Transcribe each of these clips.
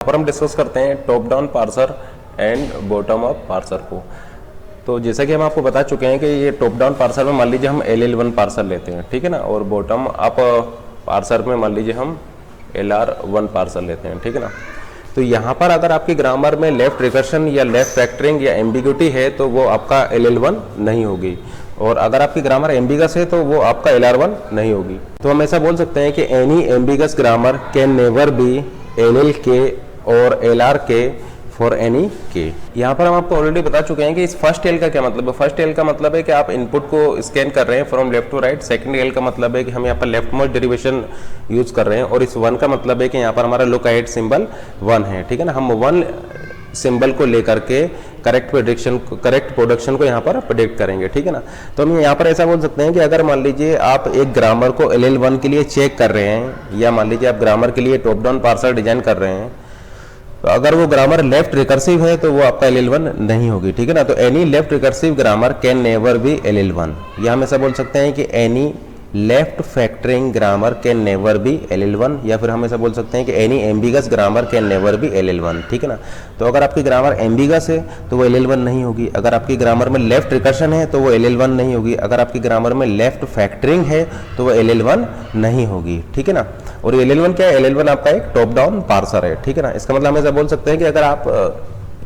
पर हम डिस्कस करते हैं top down parser and bottom up parser को। तो जैसा कि हम आपको बता चुके हैं कि ये टॉप डाउन पार्सर में मान लीजिए हम LL1 पार्सर लेते हैं, ठीक है ना, और बॉटम अप पार्सर में मान लीजिए हम LR1 पार्सर लेते हैं, ठीक है ना। तो यहाँ पर अगर आपकी ग्रामर में लेफ्ट रिकर्शन या लेफ्ट फैक्टरिंग या एम्बिग्यूटी है तो वो आपका LL1 नहीं होगी, और अगर आपकी ग्रामर एम्बिगस है तो वो आपका LR1 नहीं होगी। तो हम ऐसा बोल सकते हैं कि any ambiguous grammar can never be LLK और LRK फॉर एनी के। यहाँ पर हम आपको ऑलरेडी बता चुके हैं कि इस फर्स्ट एल का क्या मतलब है। फर्स्ट एल का मतलब है कि आप इनपुट को स्कैन कर रहे हैं from left to right. Second L का मतलब है कि हम यहाँ पर लेफ्ट मोस्ट डेरिवेशन यूज कर रहे हैं, और इस वन का मतलब है कि यहाँ पर हमारा लुक अहेड सिंबल 1 है, ठीक है ना। हम 1 सिंबल को लेकर के करेक्ट प्रोडक्शन को यहाँ पर प्रेडिक्ट करेंगे, ठीक है ना। तो हम यहाँ पर ऐसा बोल सकते हैं कि अगर मान लीजिए आप एक ग्रामर को LL1 के लिए चेक कर रहे हैं, या मान लीजिए आप ग्रामर के लिए टॉप डाउन पार्सर डिजाइन कर रहे हैं, तो अगर वो ग्रामर लेफ्ट रिकर्सिव है तो वो आपका LL1 नहीं होगी, ठीक है ना। तो any left recursive grammar can never be LL1। या हम ऐसा बोल सकते हैं कि any left factoring grammar can never be LL1, या फिर हम ऐसा बोल सकते हैं कि any ambiguous grammar can never be LL1, ठीक है ना। तो अगर आपकी ग्रामर एम्बिगस है तो वो LL1 नहीं होगी। अगर आपकी ग्रामर में लेफ्ट रिकर्शन है तो वो LL1 नहीं होगी। अगर आपकी ग्रामर में लेफ्ट फैक्टरिंग है तो वो LL1 नहीं होगी, ठीक है ना। और LL1 क्या है? LL1 आपका एक टॉप डाउन पार्सर है, ठीक है ना। इसका मतलब हम ऐसा बोल सकते हैं कि अगर आप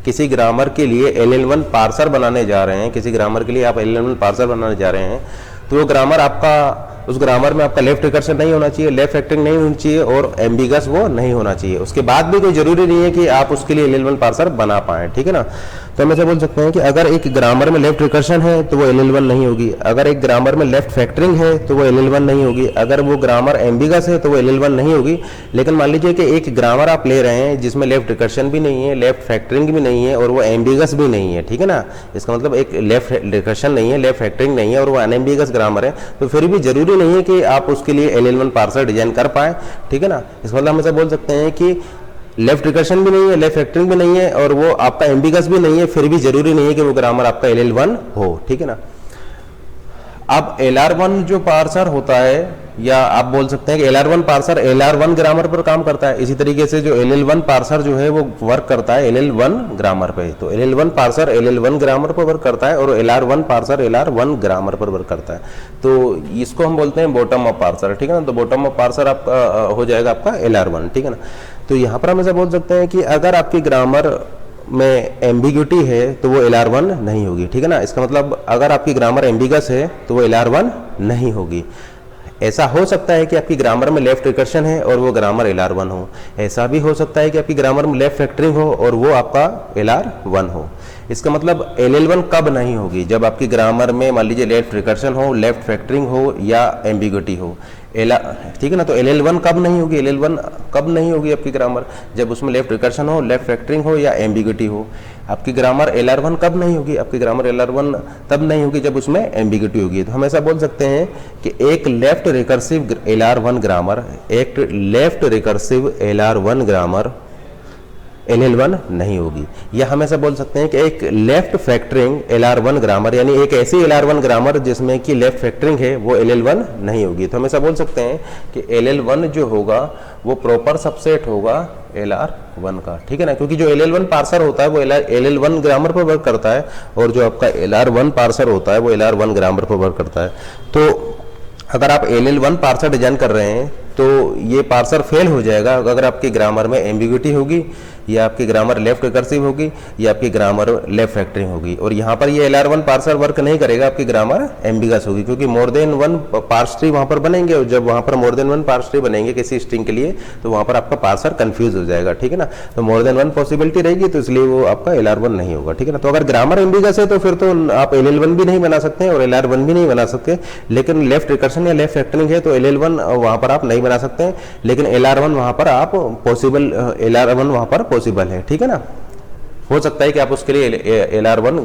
किसी ग्रामर के लिए LL1 पार्सर बनाने जा रहे हैं, किसी ग्रामर के लिए आप LL1 पार्सर बनाने जा रहे हैं, तो वो ग्रामर आपका, उस ग्रामर में आपका लेफ्ट रिकर्शन नहीं होना चाहिए, लेफ्ट फैक्टरिंग नहीं होनी चाहिए, और एम्बिगस वो नहीं होना चाहिए। उसके बाद भी कोई जरूरी नहीं है कि आप उसके लिए LL1 पार्सर बना पाए, ठीक है ना। तो हम ऐसे बोल सकते हैं कि अगर एक ग्रामर में लेफ्ट रिकर्शन है तो वो LL1 नहीं होगी। अगर एक ग्रामर में लेफ्ट फैक्टरिंग है तो वो LL1 नहीं होगी। अगर वो ग्रामर एम्बिगस है तो वो LL1 नहीं होगी। लेकिन मान लीजिए कि एक ग्रामर आप ले रहे हैं जिसमें लेफ्ट रिकर्शन भी नहीं है, लेफ्ट फैक्टरिंग भी नहीं है, और वो एम्बिगस भी नहीं है, ठीक है ना। इसका मतलब एक लेफ्ट रिकर्शन नहीं है, लेफ्ट फैक्टरिंग नहीं है, और वो अनएम्बिगस ग्रामर है, तो फिर भी जरूरी नहीं है कि आप उसके लिए LL1 पार्सर डिजाइन कर पाए, ठीक है ना। इसका मतलब हम ऐसा बोल सकते हैं कि लेफ्ट रिकर्शन भी नहीं है, लेफ्ट फैक्टरिंग भी नहीं है, और वो आपका एम्बिगस भी नहीं है, फिर भी जरूरी नहीं है कि वो ग्रामर आपका LL1 हो, ठीक है ना। अब LR1 जो पार्सर होता है, या आप बोल सकते हैं कि LR1 पार्सर LR1 ग्रामर पर काम करता है। इसी तरीके से जो LL1 पार्सर जो है वो वर्क करता है LL1 ग्रामर पे। तो LL1 पार्सर LL1 ग्रामर पर वर्क करता है, और LR1 पार्सर LR1 ग्रामर पर वर्क करता है। तो इसको हम बोलते हैं बॉटम अप पार्सर, ठीक है ना। तो बॉटम अप पार्सर आपका हो जाएगा आपका LR1, ठीक है ना। तो यहाँ पर हम ऐसा बोल सकते हैं कि अगर आपकी ग्रामर में एम्बिग्यूटी है तो वो LR1 नहीं होगी, ठीक है ना। इसका मतलब अगर आपकी ग्रामर एम्बिगस है तो वो LR1 नहीं होगी। ऐसा हो सकता है कि आपकी ग्रामर में लेफ्ट रिकर्शन है और वो ग्रामर LR1 हो। ऐसा भी हो सकता है कि आपकी ग्रामर में लेफ्ट फैक्टरिंग हो और वो आपका LR1 हो। इसका मतलब LL1 कब नहीं होगी? जब आपकी ग्रामर में मान लीजिए लेफ्ट रिकर्शन हो, लेफ्ट फैक्टरिंग हो, या एम्बिग्यूटी हो, ठीक है ना। तो LL1 कब नहीं होगी? LL1 कब नहीं होगी आपकी ग्रामर? जब उसमें लेफ्ट रिकर्शन हो, लेफ्ट फैक्टरिंग हो, या एम्बिग्यूटी हो। आपकी ग्रामर LR1 कब नहीं होगी? आपकी ग्रामर LR1 तब नहीं होगी जब उसमें एम्बिग्यूटी होगी। तो हम ऐसा बोल सकते हैं कि एक लेफ्ट रिकर्सिव LR1 ग्रामर, एक left recursive LR1 grammar LL1 नहीं होगी। या हम ऐसा बोल सकते हैं कि एक लेफ्ट फैक्टरिंग LR1 ग्रामर, यानी एक ऐसी LR1 ग्रामर जिसमें कि लेफ्ट फैक्टरिंग है, वो LL1 नहीं होगी। तो हम ऐसा बोल सकते हैं कि LL1 जो होगा वो प्रॉपर सबसेट होगा LR1 का, ठीक है ना। क्योंकि जो LL1 पार्सर होता है वो LL1 ग्रामर पर वर्क करता है, और जो आपका LR1 पार्सर होता है वो LR1 ग्रामर पर वर्क करता है। तो अगर आप LL1 पार्सर डिजाइन कर रहे हैं तो ये पार्सर फेल हो जाएगा अगर आपकी ग्रामर में एम्बिग्यूटी होगी, या आपकी ग्रामर लेफ्ट रिकर्सिव होगी, या आपकी ग्रामर लेफ्ट फैक्टरिंग होगी। और यहाँ पर ये LR1 पार्सर वर्क नहीं करेगा, आपकी ग्रामर एम्बिगस होगी, क्योंकि more than one parse tree वहाँ पर बनेंगे, और जब वहाँ पर more than one parse tree बनेंगे किसी स्ट्रिंग के लिए तो वहाँ पर आपका पार्सर कंफ्यूज हो जाएगा, ठीक है ना। तो मोर देन वन पॉसिबिलिटी रहेगी, तो इसलिए वो आपका LR1 नहीं होगा, ठीक है ना। तो अगर ग्रामर एम्बिगस है तो फिर तो आप LL1 भी नहीं बना सकते और LR1 भी नहीं बना सकते। लेकिन लेफ्ट रिकर्शन या लेफ्ट फैक्टरिंग है तो LL1 वहाँ पर आप नहीं बना सकते हैं, लेकिन LR1 वहाँ पर आप पॉसिबल, LR1 वहाँ पर पॉसिबल है, ठीक है ना। हो सकता है कि आप उसके लिए LR1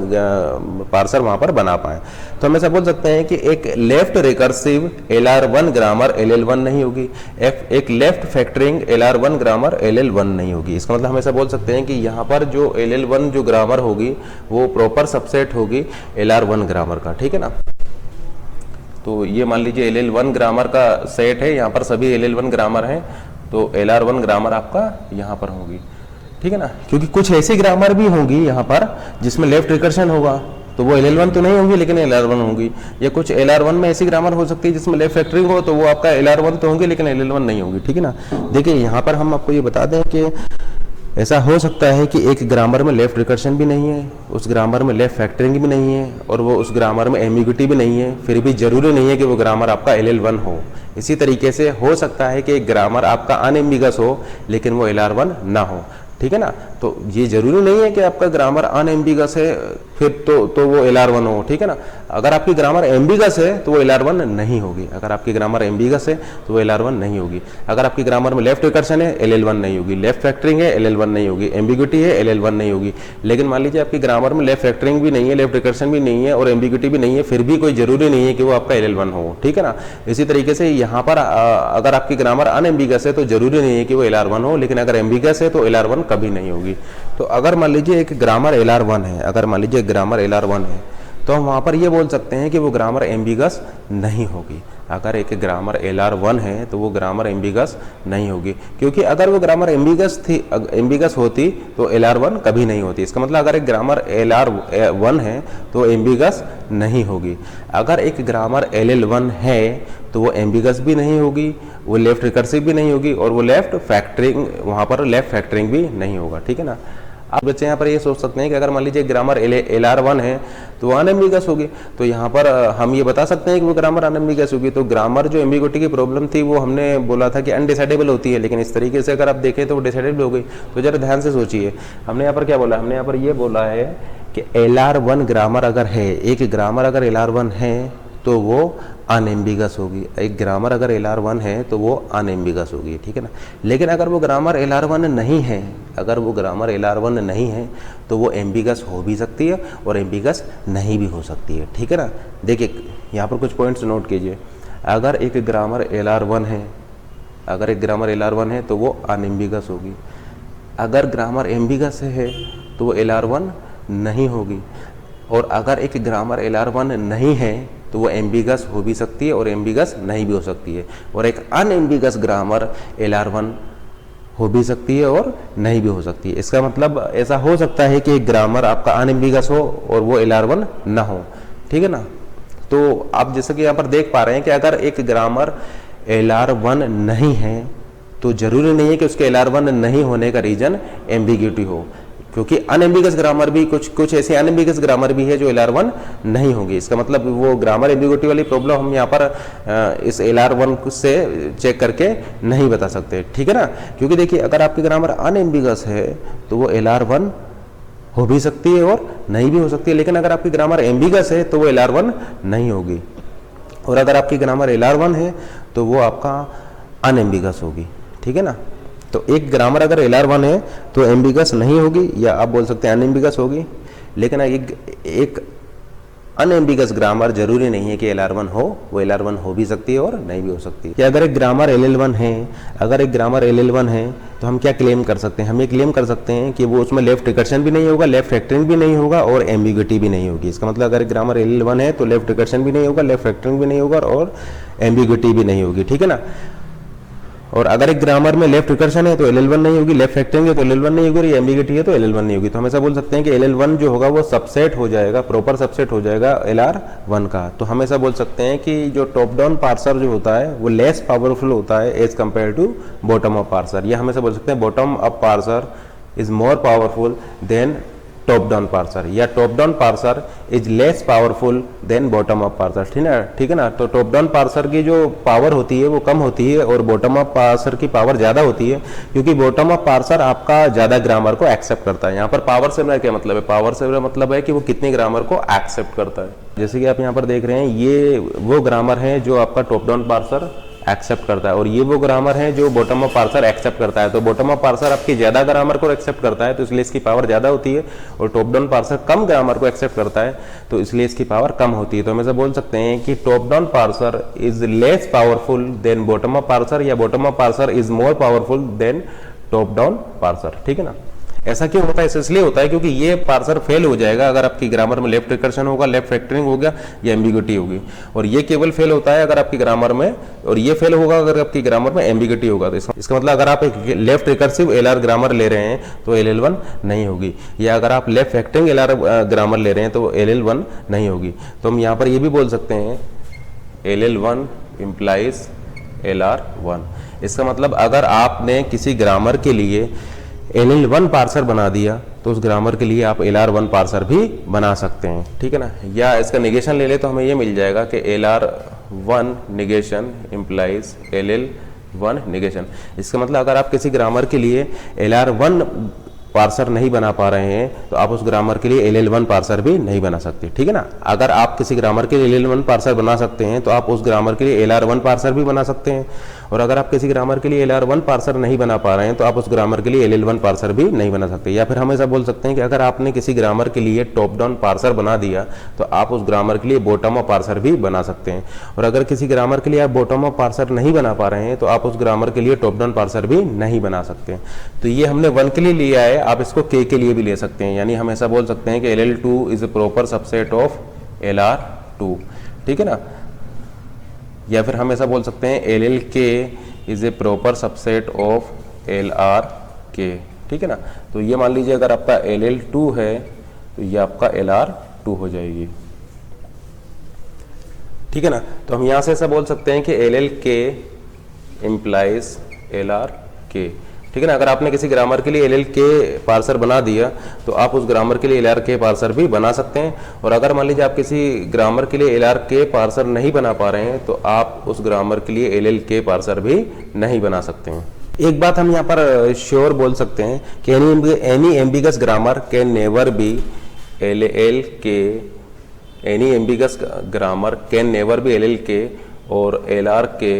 पार्सर वहां पर बना पाए। तो हम ऐसा बोल सकते हैं कि एक left recursive LR1 grammar LL1 नहीं होगी, एक left factoring LR1 grammar LL1 नहीं होगी। इसका मतलब हम ऐसा बोल सकते हैं कि यहाँ पर जो LL1 जो ग्रामर होगी वो प्रॉपर सबसेट होगी LR1 ग्रामर का, ठीक है ना। तो ये मान लीजिए LL1 ग्रामर का सेट है, यहाँ पर सभी LL1 ग्रामर हैं, तो LR1 ग्रामर आपका यहाँ पर होगी। ठीक है ना, क्योंकि कुछ ऐसी ग्रामर भी होंगी यहाँ पर जिसमें लेफ्ट रिकर्शन होगा, तो वो LL1 तो नहीं होगी लेकिन LR1 होगी, या कुछ LR1 में ऐसी ग्रामर हो सकती है जिसमें लेफ्ट फैक्टरिंग हो, तो वो आपका LR1 तो होंगे लेकिन LL1 नहीं होगी, ठीक है ना। देखिए यहाँ पर हम आपको ये बता दें कि ऐसा हो सकता है कि एक ग्रामर में लेफ्ट रिकर्शन भी नहीं है, उस ग्रामर में लेफ्ट फैक्टरिंग भी नहीं है, और वो उस ग्रामर में एम्बिग्यूटी भी नहीं है, फिर भी जरूरी नहीं है कि वो ग्रामर आपका LL1 हो। इसी तरीके से हो सकता है कि एक ग्रामर आपका अनएम्बिगस हो लेकिन वो LR1 ना हो, ठीक है ना। तो ये जरूरी नहीं है कि आपका ग्रामर अनएम्बिगस है फिर तो वो LR1 हो, ठीक है ना। अगर आपकी ग्रामर एम्बिगस है तो वो LR1 नहीं होगी, अगर आपकी ग्रामर एम्बिगस है तो वो LR1 नहीं होगी। अगर आपकी ग्रामर में लेफ्ट रिकर्शन है LL1 नहीं होगी, लेफ्ट फैक्टरिंग है LL1 नहीं होगी, एम्बिग्यूटी है LL1 नहीं होगी। लेकिन मान लीजिए आपकी ग्रामर में लेफ्ट फैक्टरिंग भी नहीं है, लेफ्ट रिकर्शन भी नहीं है और एम्बिग्यूटी भी नहीं है, फिर भी कोई जरूरी नहीं है कि वो आपका LL1 हो, ठीक है ना। इसी तरीके से यहाँ पर अगर आपकी ग्रामर अनएम्बिगस है तो जरूरी नहीं है कि वो LR1 हो, लेकिन अगर एम्बिगस है तो LR1 कभी नहीं होगी। तो अगर मान लीजिए एक ग्रामर LR1 है, अगर मान लीजिए ग्रामर LR1 है तो हम वहाँ पर ये बोल सकते हैं कि वो ग्रामर एम्बिगस नहीं होगी। अगर एक ग्रामर LR1 है तो वो ग्रामर एम्बिगस नहीं होगी, क्योंकि अगर वो ग्रामर एम्बिगस होती तो LR1 कभी नहीं होती। इसका मतलब अगर एक ग्रामर LR1 है तो एम्बिगस नहीं होगी। अगर एक ग्रामर LL1 है तो वो एम्बिगस भी नहीं होगी, वो लेफ्ट रिकर्सिव भी नहीं होगी, और वो लेफ्ट फैक्टरिंग, वहाँ पर लेफ्ट फैक्टरिंग भी नहीं होगा, ठीक है ना। आप बच्चे यहाँ पर ये सोच सकते हैं कि अगर मान लीजिए ग्रामर LR1 है तो अनएम्बिगस होगी, तो यहाँ पर हम ये बता सकते हैं कि वो ग्रामर अनएम्बिगस होगी। तो ग्रामर जो एम्बिग्यूटी की प्रॉब्लम थी वो हमने बोला था कि अनडिसाइडेबल होती है, लेकिन इस तरीके से अगर आप देखें तो वो डिसाइडेबल हो गई। तो जरा ध्यान से सोचिए, हमने यहाँ पर क्या बोला, हमने यहाँ पर ये बोला है कि LR1 ग्रामर अगर है, एक ग्रामर अगर LR1 है तो वो अनएम्बिगस होगी, एक ग्रामर अगर LR1 है तो वो अनएम्बिगस होगी, ठीक है ना। लेकिन अगर वो ग्रामर LR1 नहीं है, अगर वो ग्रामर LR1 नहीं है तो वो एम्बिगस हो भी सकती है और एम्बिगस नहीं भी हो सकती है, ठीक है ना। देखिए यहाँ पर कुछ पॉइंट्स नोट कीजिए। अगर एक ग्रामर LR1 है, अगर एक ग्रामर LR1 है तो वो अनएम्बिगस होगी। अगर ग्रामर एम्बिगस है तो वो LR1 नहीं होगी, और अगर एक ग्रामर LR1 नहीं है तो वो एम्बिगस हो भी सकती है और एम्बिगस नहीं भी हो सकती है, और एक अनएम्बिगस ग्रामर LR1 हो भी सकती है और नहीं भी हो सकती है। इसका मतलब ऐसा हो सकता है कि एक ग्रामर आपका अनएम्बिगस हो और वो LR1 ना हो, ठीक है ना। तो आप जैसे कि यहाँ पर देख पा रहे हैं कि अगर एक ग्रामर LR1 नहीं है तो जरूरी नहीं है कि उसके LR1 नहीं होने का रीजन एम्बिग्यूटी हो, क्योंकि अनएम्बिगस ग्रामर भी कुछ ऐसे अनएम्बिगस ग्रामर भी है जो LR1 नहीं होगी। इसका मतलब वो ग्रामर एम्बिग्यूटी वाली प्रॉब्लम हम यहाँ पर इस LR1 से चेक करके नहीं बता सकते, ठीक है ना। क्योंकि देखिए अगर आपकी ग्रामर अनएम्बिगस है तो वो LR1 हो भी सकती है और नहीं भी हो सकती है, लेकिन अगर आपकी ग्रामर एम्बिगस है तो वो LR1 नहीं होगी, और अगर आपकी ग्रामर LR1 है तो वो आपका अनएम्बिगस होगी, ठीक है ना। तो एक ग्रामर अगर LR1 है तो एम्बिगस नहीं होगी, या आप बोल सकते हैं अनएम्बिगस होगी। लेकिन एक अनएम्बिगस ग्रामर जरूरी नहीं है कि LR1 हो, वो LR1 हो भी सकती है और नहीं भी हो सकती है। कि अगर एक ग्रामर LL1 है, अगर एक ग्रामर LL1 है तो हम क्या क्लेम कर सकते हैं, हम ये क्लेम कर सकते हैं कि वो उसमें लेफ्ट रिकर्शन भी नहीं होगा, लेफ्ट फैक्टरिंग भी नहीं होगा और एम्बिग्यूटी भी नहीं होगी। इसका मतलब अगर एक ग्रामर LL1 है तो लेफ्ट रिकर्शन भी नहीं होगा, लेफ्ट फैक्टरिंग भी नहीं होगा और एम्बिग्यूटी भी नहीं होगी, ठीक है ना। और अगर एक ग्रामर में लेफ्ट रिकर्शन है तो LL1 नहीं होगी, लेफ्ट फैक्टरिंग है तो LL1 नहीं होगी, और एम्बिग्यूटी है तो LL1 नहीं होगी। तो हम ऐसा बोल सकते हैं कि LL1 जो होगा वो सबसेट हो जाएगा, प्रॉपर सबसेट हो जाएगा LR1 का। तो हम ऐसा बोल सकते हैं कि जो टॉप डाउन पार्सर जो होता है वो लेस पावरफुल होता है as compare to bottom up parser. या हम ऐसा बोल सकते हैं bottom up parser is more powerful than top down parser, या top down parser is less powerful than bottom up parser, ठीक है ना। तो टॉप डाउन पार्सर की जो पावर होती है वो कम होती है और बॉटम अप पार्सर की पावर ज्यादा होती है, क्योंकि बॉटम अप पार्सर आपका ज्यादा ग्रामर को एक्सेप्ट करता है। यहाँ पर पावर से मेरा क्या मतलब है, पावर से मेरा मतलब है कि वो कितनी ग्रामर को एक्सेप्ट करता है। जैसे कि आप यहाँ पर देख रहे हैं ये वो ग्रामर है जो आपका टॉप डाउन पार्सर एक्सेप्ट करता है, और ये वो ग्रामर है जो बॉटम अप पार्सर एक्सेप्ट करता है। तो बॉटम अप पार्सर आपकी ज्यादा ग्रामर को एक्सेप्ट करता है तो इसलिए इसकी पावर ज्यादा होती है, और टॉप डाउन पार्सर कम ग्रामर को एक्सेप्ट करता है तो इसलिए इसकी पावर कम होती है। तो हम ऐसा बोल सकते हैं कि top down parser is less powerful than bottom up parser, या bottom up parser is more powerful than top down parser, ठीक है ना। ऐसा क्यों होता है? इसलिए होता है क्योंकि ये पार्सर फेल हो जाएगा अगर आपकी ग्रामर में लेफ्ट रिकर्शन होगा, लेफ्ट फैक्टरिंग हो गया या एम्बिग्यूटी होगी, और ये केवल फेल होता है अगर आपकी ग्रामर में, और ये फेल होगा अगर आपकी ग्रामर में एम्बिग्यूटी होगा। तो इसका मतलब अगर आप एक लेफ्ट रिकर्सिव एलआर ग्रामर ले रहे हैं तो LL1 नहीं होगी, या अगर आप लेफ्ट फैक्टरिंग एलआर ग्रामर ले रहे हैं तो LL1 नहीं होगी। तो हम यहाँ पर ये भी बोल सकते हैं LL1 implies LR1। इसका मतलब अगर आपने किसी ग्रामर के लिए LL1 पार्सर बना दिया तो उस ग्रामर के लिए आप LR1 पार्सर भी बना सकते हैं, ठीक है ना। या इसका निगेशन ले ले तो हमें ये मिल जाएगा कि LR1 negation implies LL1 negation. इसका मतलब अगर आप किसी ग्रामर के लिए LR1 पार्सर नहीं बना पा रहे हैं तो आप उस ग्रामर के लिए LL1 पार्सर भी नहीं बना सकते, ठीक है ना। अगर आप किसी ग्रामर के लिए LL1 पार्सर बना सकते हैं तो आप उस ग्रामर के लिए LR1 पार्सर भी बना सकते हैं, और अगर आप किसी ग्रामर के लिए LR1 पार्सर नहीं बना पा रहे हैं तो आप उस ग्रामर के लिए LL1 पार्सर भी नहीं बना सकते। या फिर हम ऐसा बोल सकते हैं कि अगर आपने किसी ग्रामर के लिए टॉप डाउन पार्सर बना दिया तो आप उस ग्रामर के लिए बॉटम अप पार्सर भी बना सकते हैं, और अगर किसी ग्रामर के लिए आप बॉटम अप पार्सर नहीं बना पा रहे हैं तो आप उस ग्रामर के लिए टॉप डाउन पार्सर भी नहीं बना सकते। तो ये हमने 1 के लिए लिया है, आप इसको K के लिए भी ले सकते हैं, यानी हम ऐसा बोल सकते हैं कि LL2 is a proper subset of LR2, ठीक है ना। या फिर हम ऐसा बोल सकते हैं LLK is a proper subset of LRK, ठीक है ना। तो ये मान लीजिए अगर आपका LL2 है तो ये आपका LR2 हो जाएगी, ठीक है ना। तो हम यहां से ऐसा बोल सकते हैं कि LLK implies LRK, ठीक है ना। अगर आपने किसी ग्रामर के लिए LLK पार्सर बना दिया तो आप उस ग्रामर के लिए LRK पार्सर भी बना सकते हैं, और अगर मान लीजिए आप किसी ग्रामर के लिए LRK पार्सर नहीं बना पा रहे हैं तो आप उस ग्रामर के लिए LLK पार्सर भी नहीं बना सकते हैं। एक बात हम यहाँ पर श्योर बोल सकते हैं कि any ambiguous grammar can never be LLK, any ambiguous grammar can never be LLK और LRK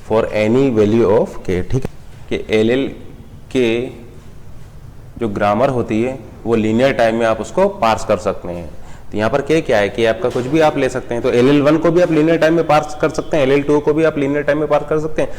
for any value of K, ठीक है। कि LLK जो ग्रामर होती है वो लीनियर टाइम में आप उसको पार्स कर सकते हैं। तो यहाँ पर क्या है कि आपका कुछ भी आप ले सकते हैं, तो LL1 को भी आप लीनियर टाइम में पार्स कर सकते हैं, LL2 को भी आप लीनियर टाइम में पार्स कर सकते हैं।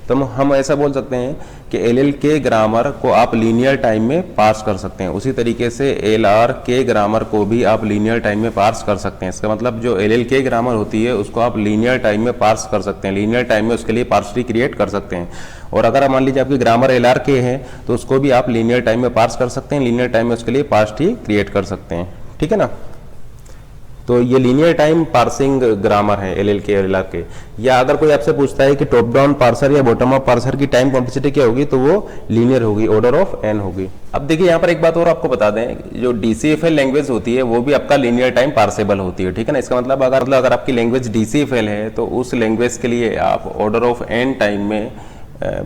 तो हम ऐसा बोल सकते हैं कि LLK ग्रामर को आप लीनियर टाइम में पार्स कर सकते हैं, उसी तरीके से LRK ग्रामर को भी आप लीनियर टाइम में पार्स कर सकते हैं। इसका मतलब जो LLK ग्रामर होती है उसको आप लीनियर टाइम में पार्स कर सकते हैं, लीनियर टाइम में उसके लिए पार्स ट्री क्रिएट कर सकते हैं। और अगर मान लीजिए आपकी ग्रामर LRK है तो उसको भी आप लीनियर टाइम में पार्स कर सकते हैं, लीनियर टाइम में उसके लिए पार्स ट्री क्रिएट कर सकते हैं, ठीक है ना। तो ये लीनियर टाइम पार्सिंग ग्रामर है LLK और LRK। या अगर कोई आपसे पूछता है कि टॉप डाउन पार्सर या बॉटम अप पार्सर की टाइम कॉम्प्लेक्सिटी क्या होगी, तो वो लीनियर होगी, ऑर्डर ऑफ n होगी। अब देखिए यहाँ पर एक बात और आपको बता दें, जो DCFL लैंग्वेज होती है वो भी आपका लीनियर टाइम पार्सेबल होती है, ठीक है ना। इसका मतलब अगर आपकी लैंग्वेज DCFL है तो उस लैंग्वेज के लिए आप ऑर्डर ऑफ n टाइम में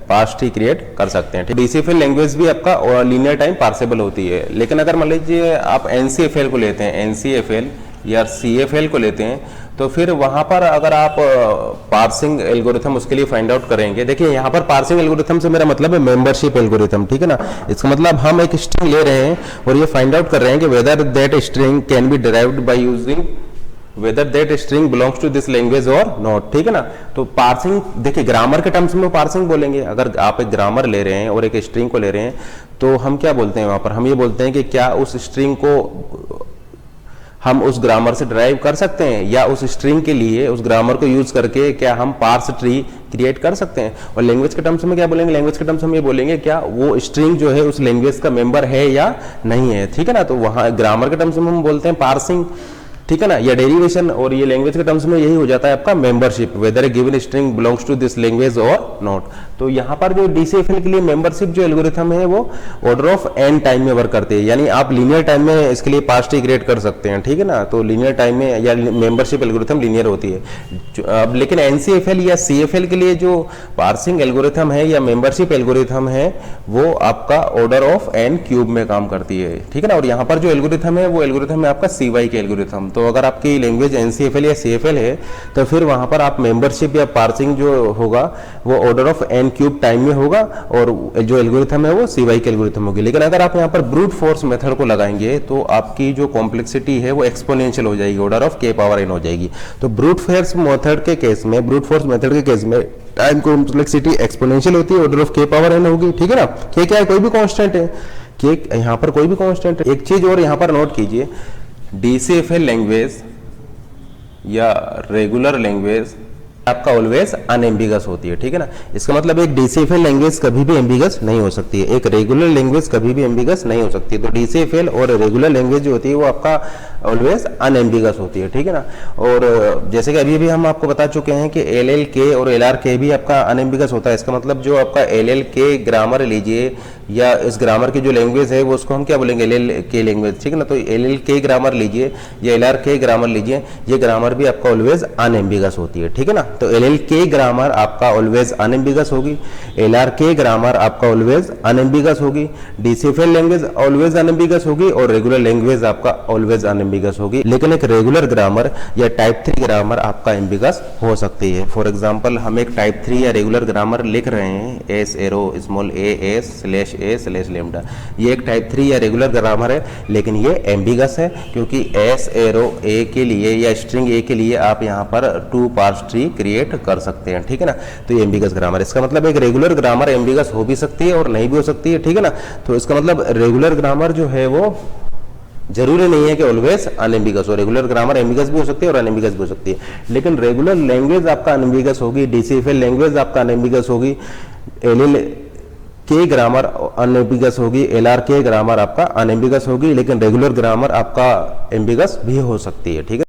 पार्स ट्री क्रिएट कर सकते हैं। DCFL लैंग्वेज भी आपका लीनियर टाइम पार्सेबल होती है, लेकिन अगर मान लीजिए आप NCFL को लेते हैं, NCFL या CFL को लेते हैं, तो फिर वहां पर अगर आप पार्सिंग एल्गोरिथम उसके लिए फाइंड आउट करेंगे। देखिए यहाँ पर पार्सिंग एल्गोरिथम से मेरा मतलब है मेंबरशिप एल्गोरिथम, ठीक है ना। इसका मतलब हम एक स्ट्रिंग ले रहे हैं और ये फाइंड आउट कर रहे हैं कि whether that string can be derived by using whether that string belongs to this language और नॉट, ठीक है ना। तो पार्सिंग, देखिए ग्रामर के टर्म्स में पार्सिंग बोलेंगे। अगर आप एक ग्रामर ले रहे हैं और एक स्ट्रिंग को ले रहे हैं तो हम क्या बोलते हैं वहां पर, हम ये बोलते हैं कि क्या उस स्ट्रिंग को हम उस ग्रामर से ड्राइव कर सकते हैं, या उस स्ट्रिंग के लिए उस ग्रामर को यूज करके क्या हम पार्स ट्री क्रिएट कर सकते हैं। और लैंग्वेज के टर्म्स में क्या बोलेंगे, लैंग्वेज के टर्म्स में ये बोलेंगे क्या वो स्ट्रिंग जो है उस लैंग्वेज का मेंबर है या नहीं है, ठीक है ना। तो वहां ग्रामर के टर्म्स में हम बोलते हैं पार्सिंग, ठीक है ना, या डेरिवेशन। और ये लैंग्वेज के टर्म्स में यही हो जाता है आपका membership, whether a given string belongs to this language और नॉट। तो यहाँ पर जो DCFL के लिए मेंबरशिप जो एल्गोरिथम है वो ऑर्डर ऑफ n टाइम में वर्क करते हैं, यानी आप लीनियर टाइम में इसके लिए पार्स ट्री क्रिएट कर सकते हैं, ठीक है ना। तो लीनियर टाइम में या मेंबरशिप एल्गोरिथम लीनियर होती है। अब लेकिन NCFL या CFL के लिए जो पार्सिंग एल्गोरिथम है या मेंबरशिप एल्गोरिथम है वो आपका ऑर्डर ऑफ n क्यूब में काम करती है, ठीक है ना। और यहाँ पर जो एल्गोरिथम है वो एल्गोरिथम है आपका CY के एल्गोरिथम। तो अगर आपकी लैंग्वेज NCFL या CFL है तो फिर वहां पर आप मेंबरशिप या पार्सिंग जो होगा वो order of n cube time में होगा, और जो एल्गोरिथम है वो CY के एल्गोरिथम होगी। लेकिन अगर आप यहाँ पर ब्रूट फोर्स मेथड को लगाएंगे तो आपकी जो कॉम्प्लेक्सिटी है वो एक्सपोनेंशियल हो जाएगी, order of k power n हो जाएगी। तो ब्रूट फोर्स मेथड के केस में, ब्रूट फोर्स मेथड के केस में टाइम कॉम्प्लेक्सिटी एक्सपोनेंशियल होती है, order of k power n होगी, ठीक है ना। k क्या है, कोई भी कांस्टेंट है, के यहाँ पर कोई भी कांस्टेंट। एक चीज और यहाँ पर नोट कीजिए, DCFA लैंग्वेज या रेगुलर लैंग्वेज आपका ऑलवेज अनएम्बिगस होती है, ठीक है ना। इसका मतलब एक DCFA लैंग्वेज कभी भी एम्बिगस नहीं हो सकती है, एक रेगुलर लैंग्वेज कभी भी एम्बिगस नहीं हो सकती है। तो DCFA और रेगुलर लैंग्वेज जो होती है वो आपका ऑलवेज अनएम्बिगस होती है, ठीक है ना। और जैसे कि अभी भी हम आपको बता चुके हैं कि LLK और LRK भी आपका अनएम्बिगस होता है। इसका मतलब जो आपका LLK ग्रामर लीजिए या इस ग्रामर की जो लैंग्वेज है वो उसको हम क्या बोलेंगे, LLK लैंग्वेज, ठीक है ना। तो LLK ग्रामर लीजिए या LRK ग्रामर लीजिए, ये ग्रामर भी आपका ऑलवेज अनएम्बिगस होती है, ठीक है ना। तो LLK ग्रामर आपका ऑलवेज अनएम्बिगस होगी, LRK ग्रामर आपका ऑलवेज अनएम्बिगस होगी, DCFA लैंग्वेज ऑलवेज अनएम्बिगस होगी और रेगुलर लैंग्वेज आपका ऑलवेज अनएम्बिगस होगी। लेकिन एक रेगुलर ग्रामर या टाइप 3 ग्रामर आपका एम्बिगस हो सकती है। फॉर एग्जांपल हम एक टाइप 3 या रेगुलर ग्रामर लिख रहे हैं, S arrow small a lambda, ये एक टाइप 3 या रेगुलर ग्रामर है, लेकिन ये एम्बिगस है क्योंकि एस एरो ए के लिए या स्ट्रिंग ए के लिए आप यहाँ पर 2 पार्स ट्री क्रिएट कर सकते हैं, ठीक है ना। तो ये एम्बिगस ग्रामर, इसका मतलब एक रेगुलर ग्रामर एम्बिगस हो भी सकती है और नहीं भी हो सकती है, ठीक है ना। तो इसका मतलब रेगुलर ग्रामर जो है वो जरूरी नहीं है कि ऑलवेज अनएम्बिगस हो, रेगुलर ग्रामर एम्बिगस भी हो सकती है और अनएम्बिगस भी हो सकती है। लेकिन रेगुलर लैंग्वेज आपका अनएम्बिगस होगी, DCFA लैंग्वेज आपका अनएम्बिगस होगी, LLK ग्रामर अनएम्बिगस होगी, LRK ग्रामर आपका अनएम्बिगस होगी, लेकिन रेगुलर ग्रामर आपका एम्बिगस भी हो सकती है, ठीक है।